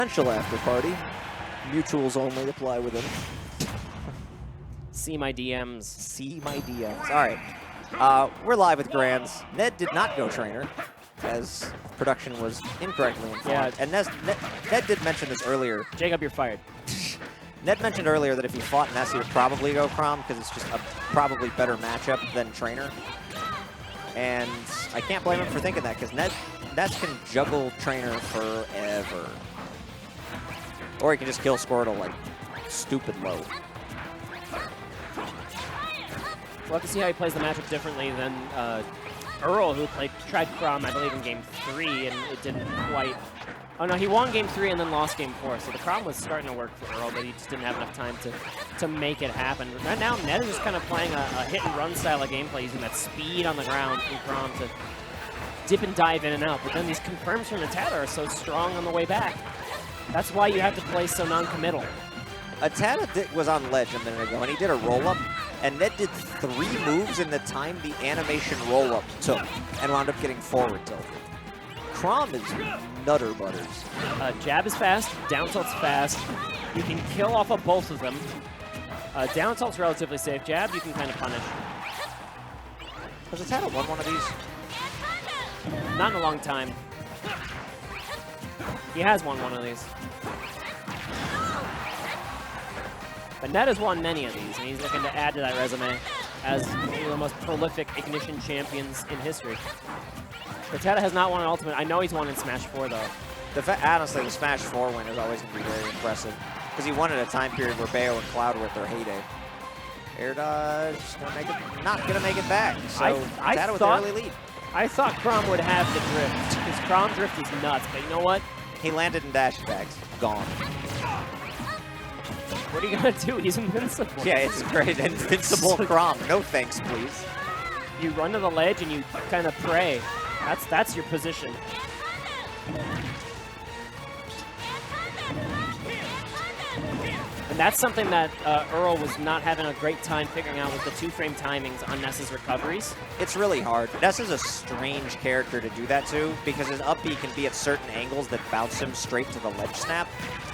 confidential after party. Mutuals only apply with him. See my DMs. See my DMs. All right. We're live with Grands. Ned did not go trainer, as production was incorrectly informed. Yeah. And Ned did mention this earlier. Jacob, you're fired. Ned mentioned earlier that if he fought Ness, he would probably go Chrom because it's just a probably better matchup than trainer. And I can't blame him for thinking that because Ness can juggle trainer forever. Or he can just kill Squirtle like stupid low. We'll have to see how he plays the matchup differently than Earl, who tried Chrom, I believe, in Game 3, and it didn't quite... Oh, no, he won Game 3 and then lost Game 4, so the Chrom was starting to work for Earl, but he just didn't have enough time to make it happen. Right now, Ned is just kind of playing a hit-and-run style of gameplay, using that speed on the ground from Chrom to dip and dive in and out, but then these confirms from ATATA are so strong on the way back. That's why you have to play so non-committal. ATATA was on ledge a minute ago, and he did a roll-up, and Ned did 3 moves in the time the animation roll-up took, and wound up getting forward tilted. Chrom is nutter butters. Jab is fast, down tilt's fast. You can kill off of both of them. Down tilt's relatively safe. Jab, you can kind of punish. Has ATATA won one of these? Not in a long time. He has won one of these. But Ned has won many of these, and he's looking to add to that resume as one of the most prolific Ignition champions in history. ATATA has not won an Ultimate. I know he's won in Smash 4, though. Honestly, the Smash 4 win is always going to be very impressive, because he won at a time period where Bayo and Cloud were at their heyday. Air dodge, not going to make it back. So ATATA with the early lead. I thought Chrom would have the drift, because Chrom drift is nuts, but you know what? He landed in dash attacks. Gone. What are you going to do? He's invincible. Yeah, it's great. Invincible Chrom. No thanks, please. You run to the ledge and you kind of pray. That's your position. And that's something that Earl was not having a great time figuring out with the 2-frame timings on Ness's recoveries. It's really hard. Ness is a strange character to do that to, because his up B can be at certain angles that bounce him straight to the ledge snap,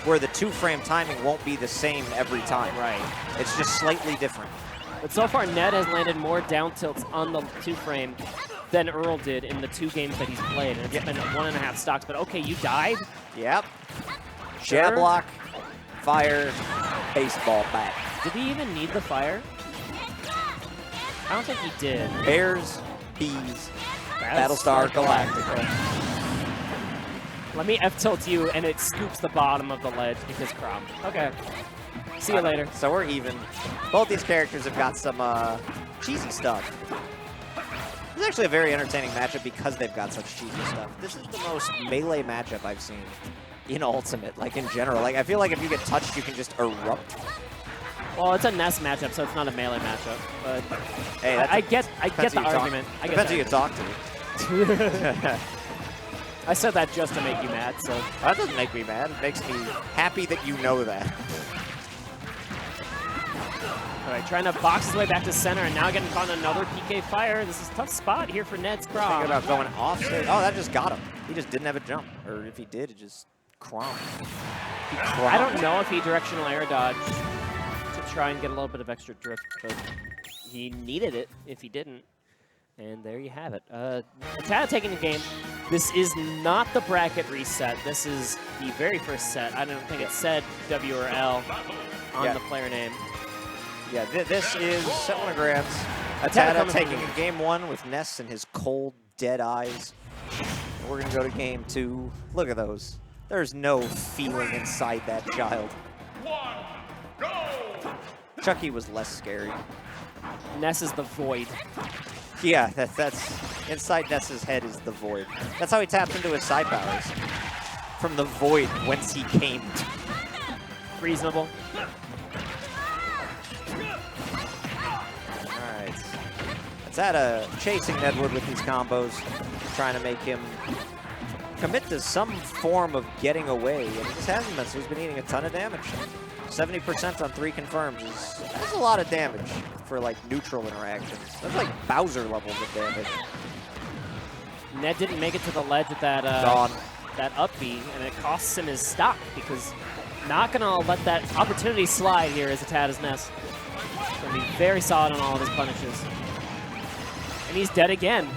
where the 2-frame timing won't be the same every time. Right. It's just slightly different. But so far, Ned has landed more down tilts on the 2-frame than Earl did in the 2 games that he's played. And it's been 1.5 stocks, but okay, you died? Yep. Jab block, fire, baseball bat. Did he even need the fire? I don't think he did. Bears, bees, Battlestar Galactica. Let me F-tilt you, and it scoops the bottom of the ledge because Chrom. Okay. See you later. So we're even. Both these characters have got some cheesy stuff. This is actually a very entertaining matchup because they've got such cheesy stuff. This is the most melee matchup I've seen in Ultimate, like in general. Like I feel like if you get touched, you can just erupt. Well, it's a Ness matchup, so it's not a melee matchup. But hey, I get the argument. Depends who you talk to. I said that just to make you mad, so. That doesn't make me mad. It makes me happy that you know that. All right, trying to box his way back to center, and now getting caught in another PK fire. This is a tough spot here for Ned's Chrom. Thinking about going off stage. Oh, that just got him. He just didn't have a jump. Or if he did, it just Chrom. I don't know if he directional air dodged to try and get a little bit of extra drift, but he needed it if he didn't. And there you have it. ATATA taking the game. This is not the bracket reset. This is the very first set. I don't think it said W or L on the player name. Yeah, this is set 1 of Grands. ATATA taking a game 1 with Ness and his cold, dead eyes. And we're going to go to game 2. Look at those. There's no feeling inside that child. Chucky was less scary. Ness is the void. Yeah, that's inside Ness's head is the void. That's how he taps into his side powers. From the void whence he came. Reasonable. Alright. ATATA chasing Nedwood with these combos, trying to make him commit to some form of getting away, and he just hasn't been, so he's been eating a ton of damage. 70% on 3 confirms that's a lot of damage for like neutral interactions. That's like Bowser levels of damage. Ned didn't make it to the ledge with that Gone. that up B, and it costs him his stock because not going to let that opportunity slide here as ATATA's Ness. Going to be very solid on all of his punishes. And he's dead again.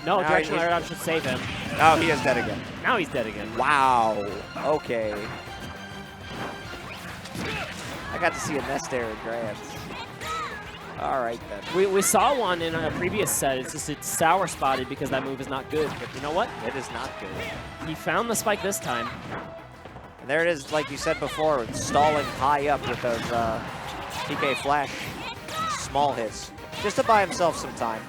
No, now directional air dodge should save him. Oh, he is dead again. Now he's dead again. Wow. Okay. I got to see a Ness there in Grants. All right, then. We saw one in a previous set. It's just it's sour spotted because that move is not good. But you know what? It is not good. He found the spike this time. And there it is, like you said before, stalling high up with those PK Flash small hits. Just to buy himself some time.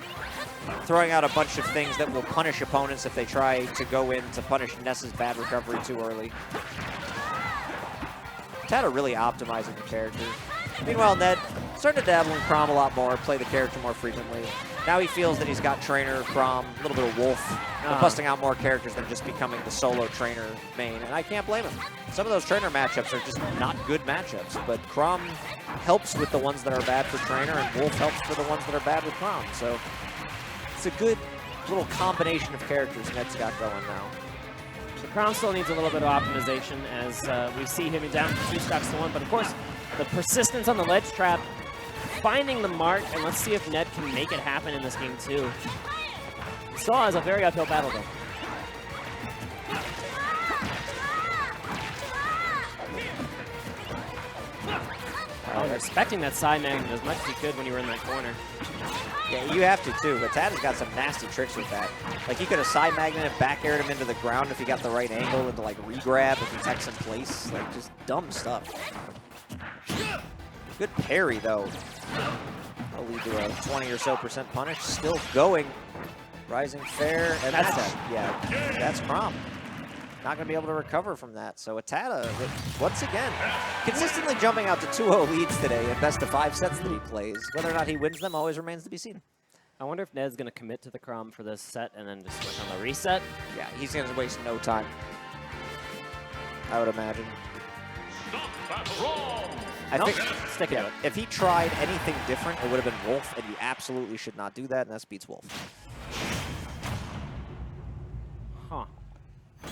Throwing out a bunch of things that will punish opponents if they try to go in to punish Ness's bad recovery too early. ATATA really optimizing the character. Meanwhile, Ned starting to dabble in Chrom a lot more, play the character more frequently. Now he feels that he's got Trainer, Chrom, a little bit of Wolf, and busting out more characters than just becoming the solo Trainer main, and I can't blame him. Some of those Trainer matchups are just not good matchups, but Chrom helps with the ones that are bad for Trainer, and Wolf helps for the ones that are bad with Chrom, so it's a good little combination of characters Ned's got going now. The Chrom still needs a little bit of optimization as we see him down 2 stocks to 1, but of course, the persistence on the ledge trap, finding the mark, and let's see if Ned can make it happen in this game too. Still has a very uphill battle though. I was expecting that side magnet as much as he could when you were in that corner. Yeah, you have to too, but ATATA's got some nasty tricks with that. Like, you could have side magneted, back aired him into the ground if he got the right angle, into like re-grab if he techs in place. Like, just dumb stuff. Good parry, though. That'll lead to a 20% or so punish. Still going. Rising fair, and that's Chrom. Not going to be able to recover from that. So ATATA, once again, consistently jumping out to 2-0 leads today in best-of-5 sets that he plays. Whether or not he wins them always remains to be seen. I wonder if Ned's going to commit to the Chrom for this set and then just switch on the reset. Yeah, he's going to waste no time, I would imagine. I think, stick it. If he tried anything different, it would have been Wolf, and you absolutely should not do that, and that beats Wolf. Huh.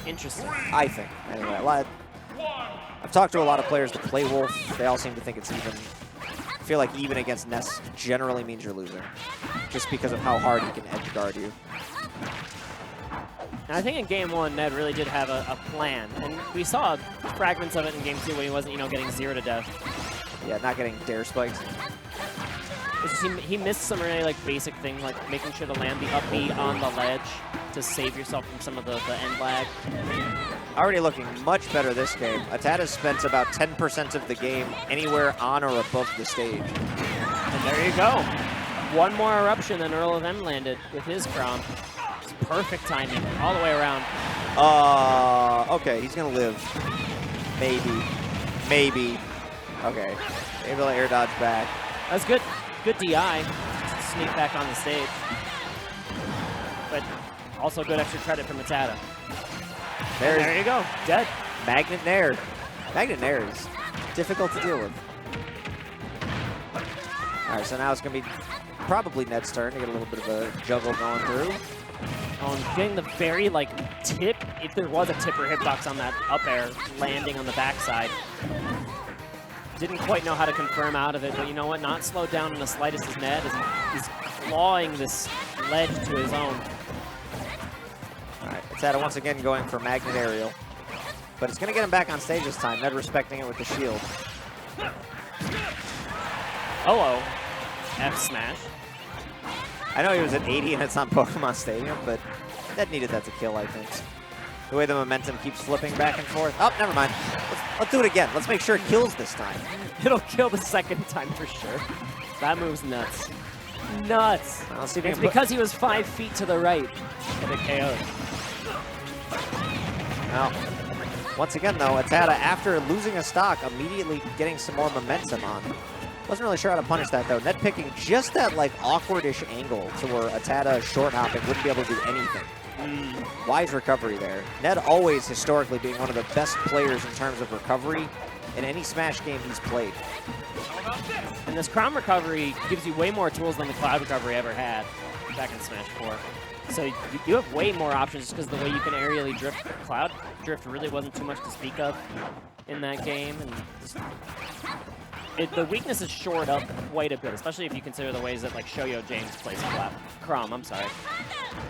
Interesting. I think. Anyway, I've talked to a lot of players that play Wolf. They all seem to think it's even. I feel like even against Ness generally means you're losing, just because of how hard he can edge guard you. And I think in Game 1, Ned really did have a plan, and we saw fragments of it in Game 2 when he wasn't, getting 0 to death. Yeah, not getting dare spikes. It's just he missed some really basic things, like making sure to land the up B on the ledge to save yourself from some of the end lag. Already looking much better this game. ATATA spent about 10% of the game anywhere on or above the stage. And there you go. One more eruption than Earl of M landed with his Chrom. It's perfect timing all the way around. Okay, he's gonna live. Maybe. Okay, maybe I'll air dodge back. That's good. Good DI to sneak back on the stage. But also good extra credit from ATATA. There you go. Dead. Magnet Nair. Magnet Nair is difficult to deal with. All right, so now it's going to be probably Ned's turn to get a little bit of a juggle going through. Getting the very, tip, if there was a tip or hitbox on that up air, landing on the backside. Didn't quite know how to confirm out of it, but you know what? Not slowed down in the slightest as Ned is clawing this ledge to his own. All right, ATATA once again going for Magnet Aerial, but it's going to get him back on stage this time. Ned respecting it with the shield. Oh, F smash. I know he was at 80 and it's not Pokemon Stadium, but Ned needed that to kill, I think. The way the momentum keeps flipping back and forth. Oh, never mind. Let's do it again. Let's make sure it kills this time. It'll kill the second time for sure. That move's nuts. Nuts. I'll see if it's because he was 5 feet to the right and it KO'd. Well, once again, though, ATATA, after losing a stock, immediately getting some more momentum on. Wasn't really sure how to punish that, though. Ned picking just that, awkward-ish angle to where ATATA short hopping wouldn't be able to do anything. Wise recovery there. Ned always historically being one of the best players in terms of recovery in any Smash game he's played. And this Chrom recovery gives you way more tools than the Cloud recovery ever had back in Smash 4. So you have way more options just because of the way you can aerially drift Cloud. drift really wasn't too much to speak of in that game, and the weakness is shored up quite a bit, especially if you consider the ways that like Shoyo James plays Chrom. I'm sorry.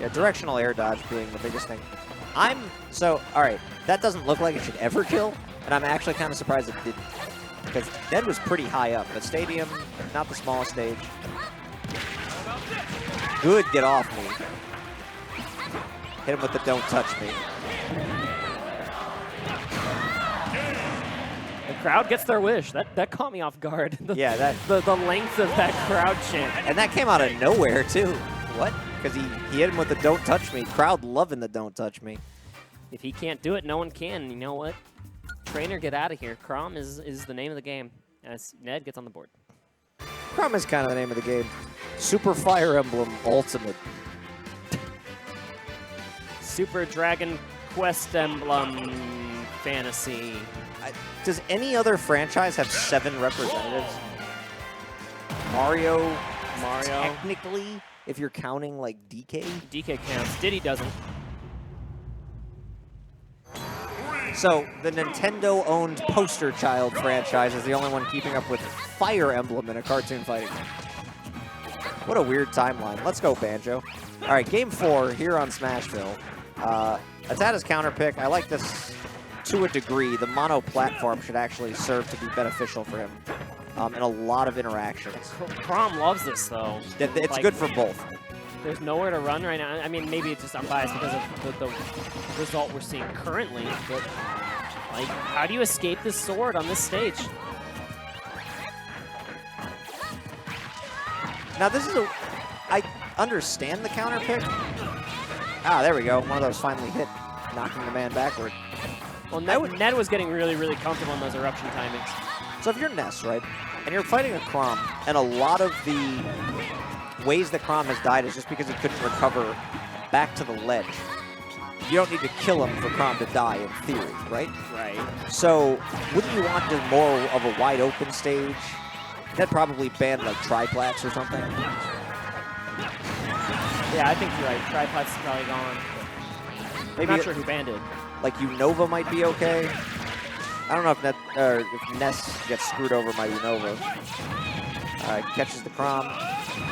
Yeah, directional air dodge being the biggest thing. All right, that doesn't look like it should ever kill, and I'm actually kind of surprised it didn't. Because Ned was pretty high up. The stadium, not the smallest stage. Good get off me. Hit him with the don't touch me. The crowd gets their wish. That caught me off guard. Yeah, the length of that crowd chant. And that came out of nowhere, too. What? Because he hit him with the don't touch me. Crowd loving the don't touch me. If he can't do it, no one can. You know what? Trainer, get out of here. Chrom is the name of the game as Ned gets on the board. Chrom is kind of the name of the game. Super Fire Emblem Ultimate. Super Dragon Quest Emblem Fantasy. Does any other franchise have 7 representatives? Mario, technically, if you're counting like DK. DK counts. Diddy doesn't. So the Nintendo-owned Poster Child franchise is the only one keeping up with Fire Emblem in a cartoon fighting game. What a weird timeline. Let's go, Banjo. All right, game 4 here on Smashville. ATATA's counter pick. I like this to a degree. The mono platform should actually serve to be beneficial for him in a lot of interactions. Chrom loves this, though. It's like, good for both. There's nowhere to run right now. I mean, maybe it's just I'm biased because of the result we're seeing currently, but like, how do you escape this sword on this stage? Now this is I understand the counter pick. Ah, there we go. One of those finally hit, knocking the man backward. Well, Ned was getting really, really comfortable in those eruption timings. So if you're Ness, right, and you're fighting a Chrom, and a lot of the ways that Chrom has died is just because he couldn't recover back to the ledge. You don't need to kill him for Chrom to die, in theory, right? Right. So wouldn't you want just more of a wide open stage? Ned probably banned like triplats or something. Yeah, I think you're right. Triplats is probably gone. Maybe I'm not sure who banned it. Like Unova might be okay. I don't know if Ness gets screwed over by Unova. Catches the Chrom.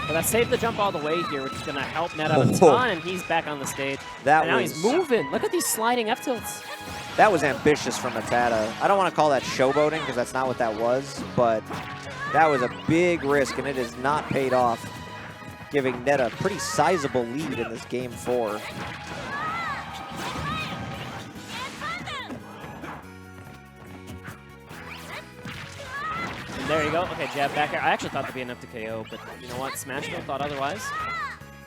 But that saved the jump all the way here, which is going to help Ned out a ton, and he's back on the stage. And now he's moving. Look at these sliding F-tilts. That was ambitious from ATATA. I don't want to call that showboating because that's not what that was, but that was a big risk, and it has not paid off, giving Ned a pretty sizable lead in this game 4. And there you go. Okay, jab back air. I actually thought that'd be enough to KO, but you know what? Smashville thought otherwise.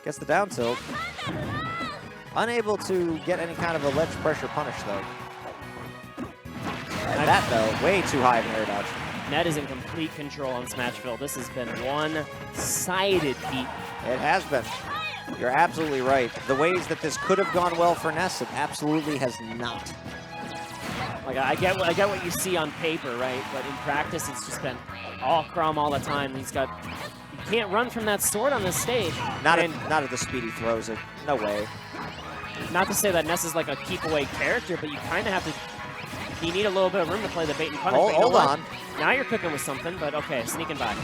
Gets the down tilt. Unable to get any kind of a ledge pressure punish, though. And that, though, way too high of an air dodge. Ned is in complete control on Smashville. This has been one-sided heat. It has been. You're absolutely right. The ways that this could have gone well for Ness, it absolutely has not. Like, I get what you see on paper, right? But in practice, it's just been all Chrom all the time. He's got, you can't run from that sword on this stage. Not at the speed he throws it. No way. Not to say that Ness is like a keep away character, but you kind of have to. You need a little bit of room to play the bait and punish. Hold on. Now you're cooking with something, but okay, sneaking by.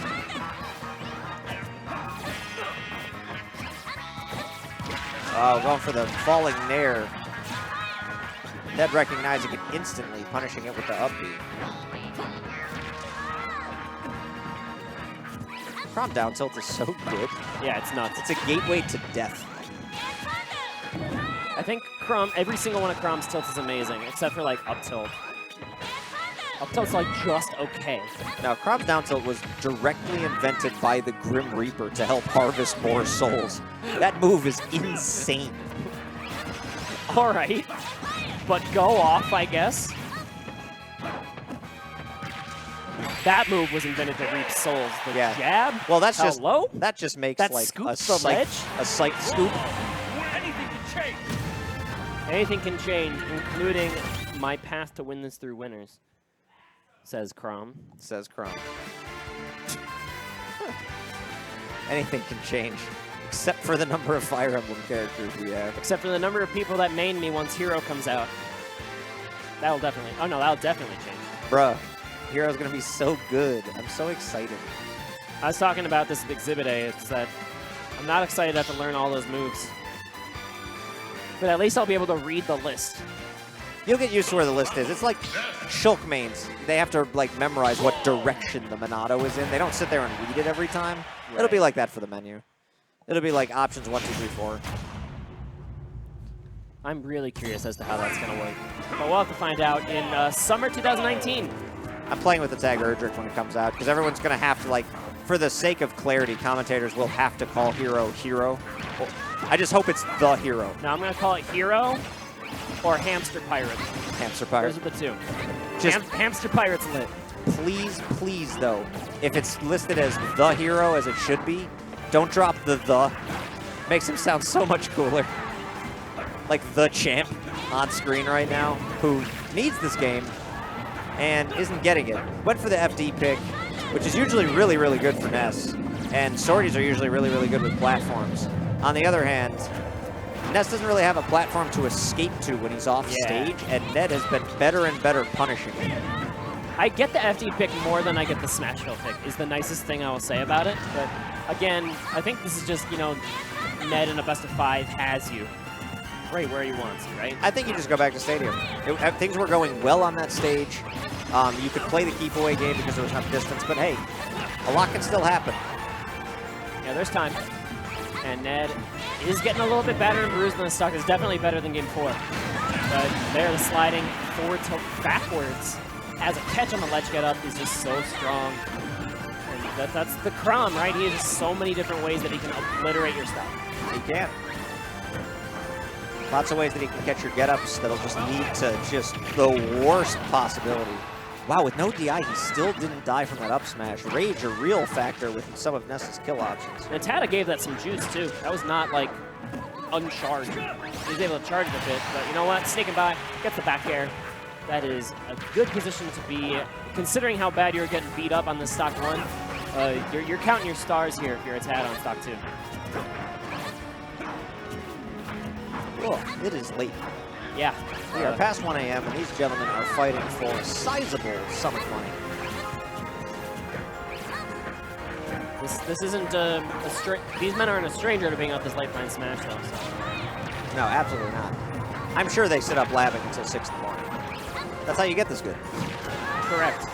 Oh, going for the falling nair. Ned recognizing it instantly, punishing it with the upbeat. Chrom down tilt is so good. Yeah, it's nuts. It's a gateway to death. I think Chrom, every single one of Chrom's tilts is amazing, except for like up tilt. Up tilt's like just okay. Now, Chrom's down tilt was directly invented by the Grim Reaper to help harvest more souls. That move is insane. All right. But go off, I guess. That move was invented to reap souls. The jab? Well, that's just low? That just makes that like scoop a sight scoop. Anything can change. Anything can change, including my path to win this through winners, says Chrom. Says Chrom. Anything can change. Except for the number of Fire Emblem characters we have. Except for the number of people that main me once Hero comes out. That'll definitely. Oh no, that'll definitely change. Bruh, Hero's gonna be so good. I'm so excited. I was talking about this at Exhibit A. It's that I'm not excited to have to learn all those moves, but at least I'll be able to read the list. You'll get used to where the list is. It's like Shulk mains. They have to like memorize what direction the Monado is in. They don't sit there and read it every time. Right. It'll be like that for the menu. It'll be like options 1, 2, 3, 4. I'm really curious as to how that's going to work. But we'll have to find out in summer 2019. I'm playing with the tag Erdrick when it comes out because everyone's going to have to, like, for the sake of clarity, commentators will have to call Hero Hero. Well, I just hope it's the Hero. Now I'm going to call it Hero or Hamster Pirate. Hamster Pirate. Those are the two. Just Hamster Pirate's lit. Please, please, though, if it's listed as the Hero as it should be, don't drop the. Makes him sound so much cooler. Like the champ on screen right now, who needs this game and isn't getting it. Went for the FD pick, which is usually really, really good for Ness. And sorties are usually really, really good with platforms. On the other hand, Ness doesn't really have a platform to escape to when he's off stage, and Ned has been better and better punishing it. I get the FD pick more than I get the Smashville pick, is the nicest thing I will say about it. But again, I think this is just, you know, Ned in a best of 5 has you right where he wants you, right? I think you just go back to Stadium. Things were going well on that stage. You could play the keep away game because there was enough distance, but hey, a lot can still happen. Yeah, there's time. And Ned is getting a little bit better and bruised in the stock. Is definitely better than game 4. But there, the sliding forward tilt backwards as a catch on the ledge get up is just so strong. And that's the Chrom, right? He has just so many different ways that he can obliterate your stuff. He can. Lots of ways that he can catch your get-ups that'll just lead to just the worst possibility. Wow, with no DI, he still didn't die from that up smash. Rage, a real factor with some of Ness's kill options. And ATATA gave that some juice, too. That was not, like, uncharged. He was able to charge it a bit, but you know what? Sneaking by, gets the back air. That is a good position to be, considering how bad you're getting beat up on this stock 1. You're counting your stars here if you're ATATA on stock 2. Oh, it is late. Yeah. We are past 1 a.m. and these gentlemen are fighting for sizable summit money. This isn't these men aren't a stranger to being up this late playing Smash though. So. No, absolutely not. I'm sure they sit up labbing until 6 in the morning. That's how you get this good. Correct.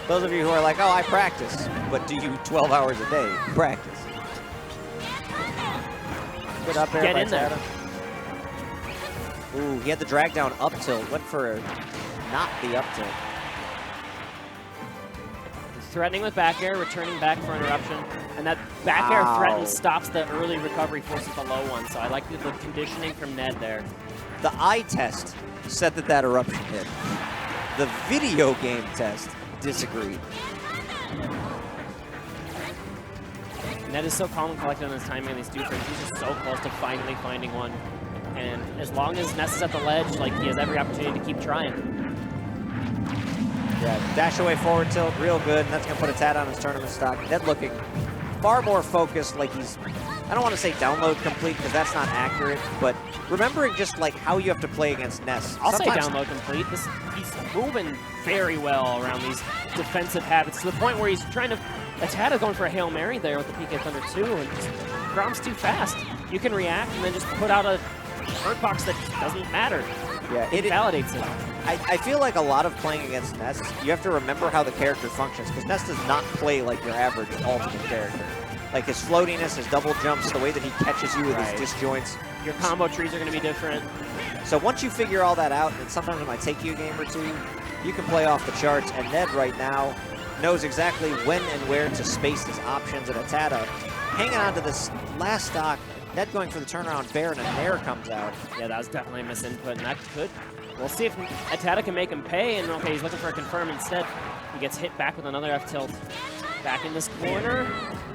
Those of you who are like, oh, I practice, but do you 12 hours a day practice? Good up air. Get in there. Ooh, he had the drag down up tilt. Went for not the up tilt. Threatening with back air, returning back for interruption. And that back air threaten stops the early recovery, forces the low one. So I like the conditioning from Ned there. The eye test said that eruption hit. The video game test disagreed. Ned is so calm and collected on his timing on these 2 frames. He's just so close to finally finding one. And as long as Ness is at the ledge, like, he has every opportunity to keep trying. Yeah, dash away forward tilt, real good, and that's going to put a tat on his tournament stock. Ned looking far more focused, like he's, I don't want to say download complete, because that's not accurate, but remembering just, like, how you have to play against Ness. I'll say download complete. He's moving very well around these defensive habits, to the point where he's trying to, ATATA going for a Hail Mary there with the PK Thunder 2, and just, Chrom's too fast. You can react and then just put out a hurt box that doesn't matter. Yeah, it validates it. I feel like a lot of playing against Ness, you have to remember how the character functions, because Ness does not play like your average ultimate character. Like his floatiness, his double jumps, the way that he catches you with his disjoints. Your combo trees are going to be different. So once you figure all that out, and sometimes it might take you a game or 2, you can play off the charts. And Ned right now knows exactly when and where to space his options. And ATATA hanging on to this last stock. Ned going for the turnaround fair, and a Nair comes out. Yeah, that was definitely a misinput, and that could. We'll see if ATATA can make him pay, and okay, he's looking for a confirm instead. He gets hit back with another F tilt. Back in this corner,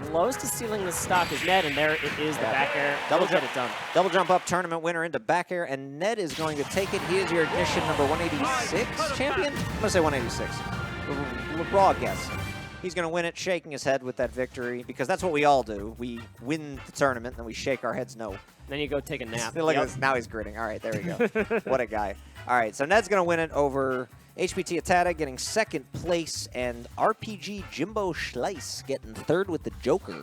close to stealing the stock is Ned, and there it is, the back air. Double jump it done. Double jump up, tournament winner into back air, and Ned is going to take it. He is your ignition number 186 champion? I'm going to say 186. Raw guess. He's going to win it, shaking his head with that victory, because that's what we all do. We win the tournament, and then we shake our heads no. Then you go take a nap. Look at this. Now he's grinning. All right, there we go. What a guy. All right, so Ned's going to win it over HPT ATATA, getting second place, and RPG Jimbo Schleiss getting third with the Joker.